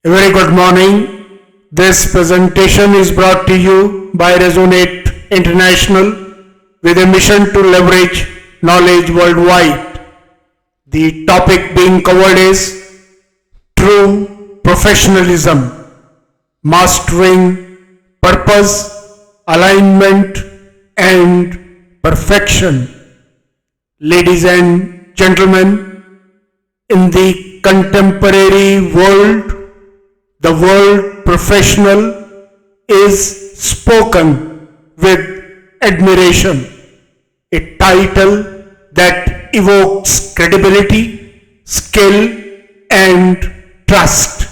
A very good morning. This presentation is brought to you by Resonate International with a mission to leverage knowledge worldwide. The topic being covered is true professionalism, mastering purpose, alignment, and perfection. Ladies and gentlemen, in the contemporary world, the word professional is spoken with admiration, a title that evokes credibility, skill, and trust.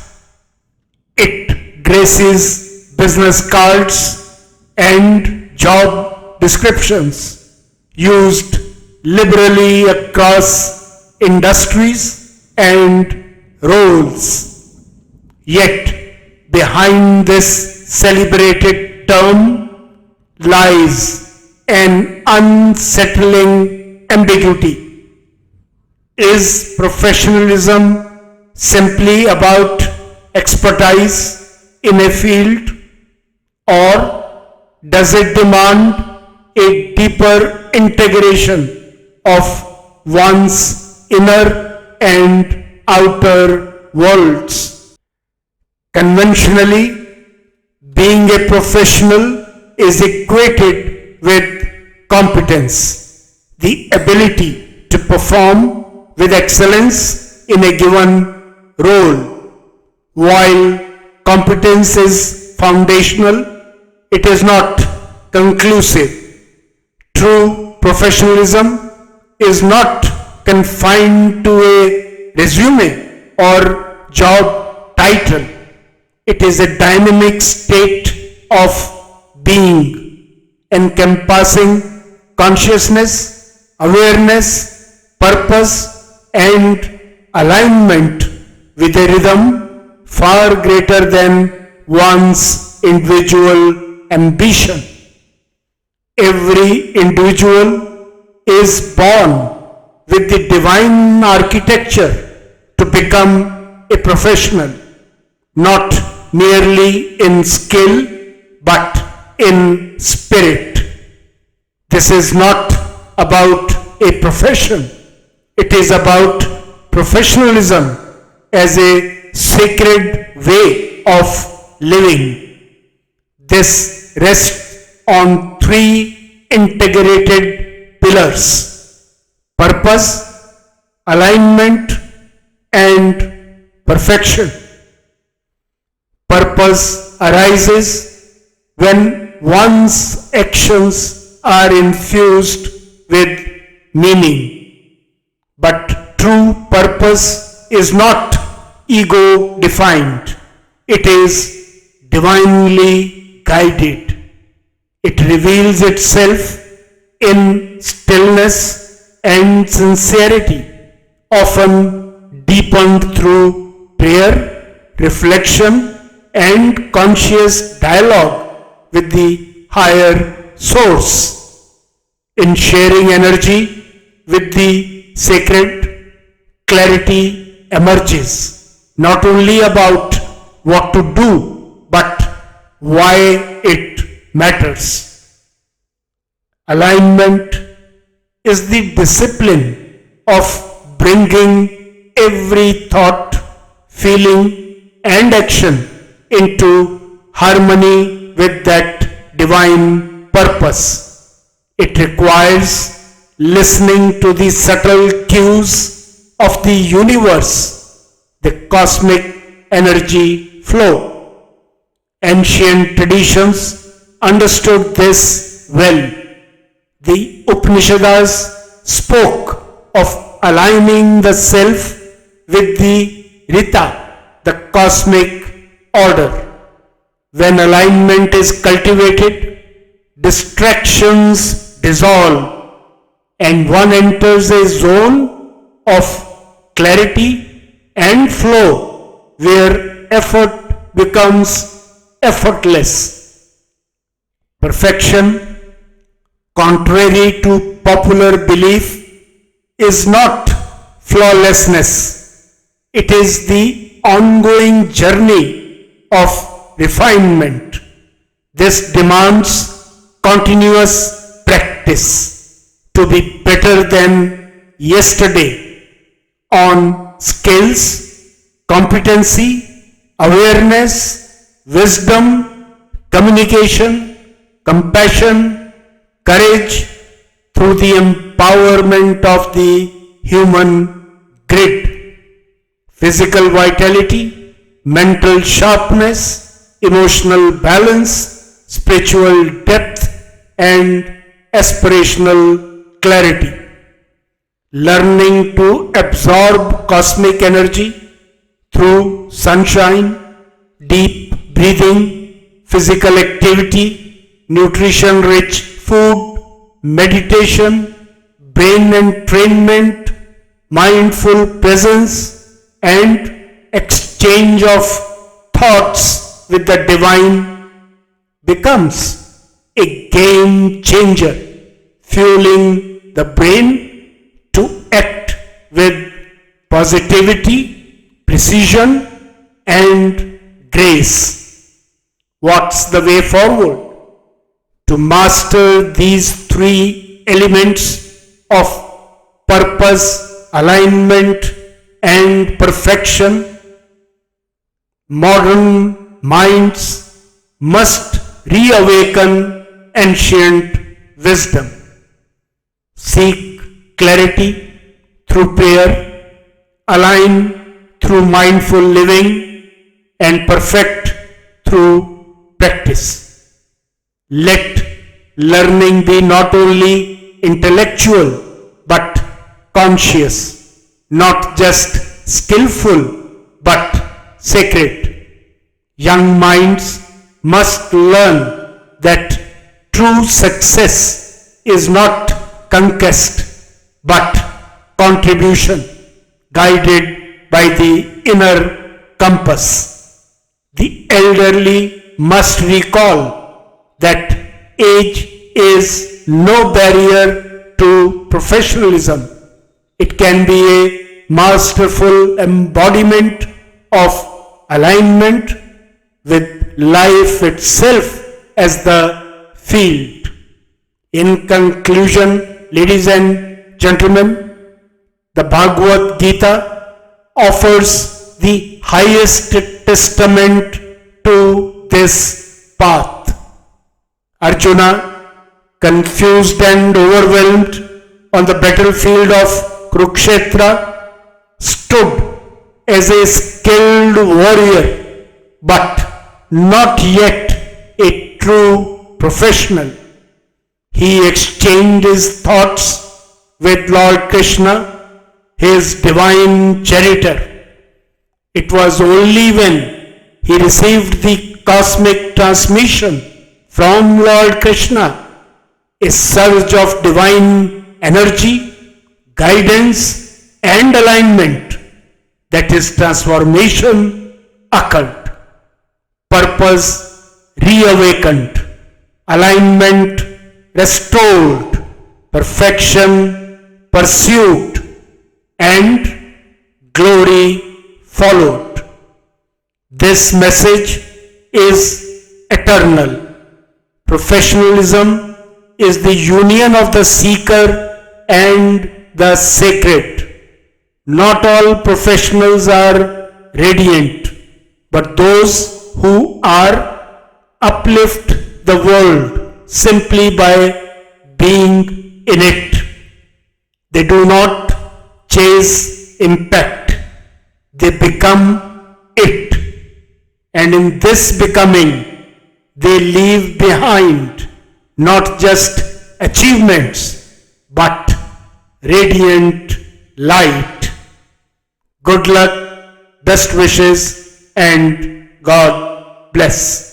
It graces business cards and job descriptions, used liberally across industries and roles. Yet, behind this celebrated term lies an unsettling ambiguity. Is professionalism simply about expertise in a field, or does it demand a deeper integration of one's inner and outer worlds? Conventionally, being a professional is equated with competence, the ability to perform with excellence in a given role. While competence is foundational, it is not conclusive. True professionalism is not confined to a resume or job title. It is a dynamic state of being, encompassing consciousness, awareness, purpose, and alignment with a rhythm far greater than one's individual ambition. Every individual is born with the divine architecture to become a professional, not merely in skill but in spirit. This is not about a profession. It is about professionalism as a sacred way of living. This rests on three integrated pillars: purpose, alignment, and perfection. Purpose arises when one's actions are infused with meaning. But true purpose is not ego defined, it is divinely guided. It reveals itself in stillness and sincerity, often deepened through prayer, reflection, and conscious dialogue with the higher source. In sharing energy with the sacred, clarity emerges, not only about what to do, but why it matters. Alignment is the discipline of bringing every thought, feeling, and action into harmony with that divine purpose. It requires listening to the subtle cues of the universe, the cosmic energy flow. Ancient traditions understood this well. The Upanishads spoke of aligning the self with the Rita, the cosmic order. When alignment is cultivated, distractions dissolve and one enters a zone of clarity and flow where effort becomes effortless. Perfection, contrary to popular belief, is not flawlessness. It is the ongoing journey of refinement. This demands continuous practice to be better than yesterday on skills, competency, awareness, wisdom, communication, compassion, courage, through the empowerment of the human grid. Physical vitality, mental sharpness, emotional balance, spiritual depth, and aspirational clarity. Learning to absorb cosmic energy through sunshine, deep breathing, physical activity, nutrition-rich food, meditation, brain entrainment, mindful presence, and exchange of thoughts with the divine becomes a game changer, fueling the brain to act with positivity, precision, and grace. What's the way forward? To master these three elements of purpose, alignment, and perfection, modern minds must reawaken ancient wisdom. Seek clarity through prayer, align through mindful living, and perfect through practice. Let learning be not only intellectual but conscious, not just skillful but sacred. Young minds must learn that true success is not conquest but contribution, guided by the inner compass. The elderly must recall that age is no barrier to professionalism. It can be a masterful embodiment of alignment with life itself as the field. In conclusion, ladies and gentlemen, the Bhagavad Gita offers the highest testament to this path. Arjuna, confused and overwhelmed on the battlefield of Kurukshetra, stood as a skilled warrior, but not yet a true professional. He exchanged his thoughts with Lord Krishna, his divine charioteer. It was only when he received the cosmic transmission from Lord Krishna, a surge of divine energy, guidance, and alignment, that his transformation occurred. Purpose reawakened, alignment restored, perfection pursued, and glory followed. This message is eternal. Professionalism is the union of the seeker and the sacred. Not all professionals are radiant, but those who are uplift the world simply by being in it. They do not chase impact, they become it. And in this becoming, they leave behind not just achievements, but radiant light. Good luck, best wishes, and God bless.